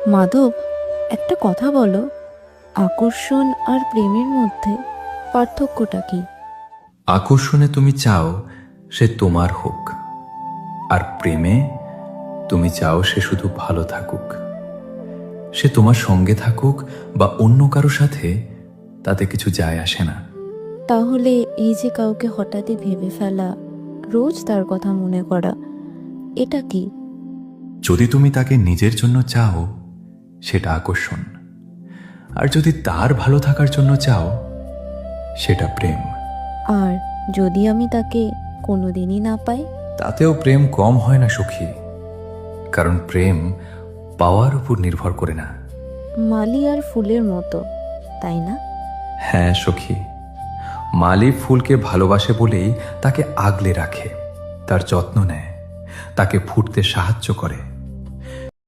মাধব, একটা কথা বলো, আকর্ষণ আর প্রেমের মধ্যে পার্থক্যটা কি? আকর্ষণে তুমি চাও সে তোমার হোক, আর প্রেমে তুমি চাও সে শুধু ভালো থাকুক। সে তোমার সঙ্গে থাকুক বা অন্য কারো সাথে, তাতে কিছু যায় আসে না। তাহলে এই যে কাউকে হঠাৎই ভেবে ফেলা, রোজ তার কথা মনে করা, এটা কি? যদি তুমি তাকে নিজের জন্য চাও, সেটা আকর্ষণ। আর যদি তার ভালো থাকার জন্য চাও, সেটা প্রেম। আর যদি আমি তাকে কোনোদিনই না পাই? তাতেও প্রেম কম হয় না সখী, কারণ প্রেম পাওয়ার উপর নির্ভর করে না। মালি আর ফুলের মতো, তাই না? হ্যাঁ সখী, মালি ফুলকে ভালোবাসে বলেই তাকে আগলে রাখে, তার যত্ন নেয়, তাকে ফুটতে সাহায্য করে।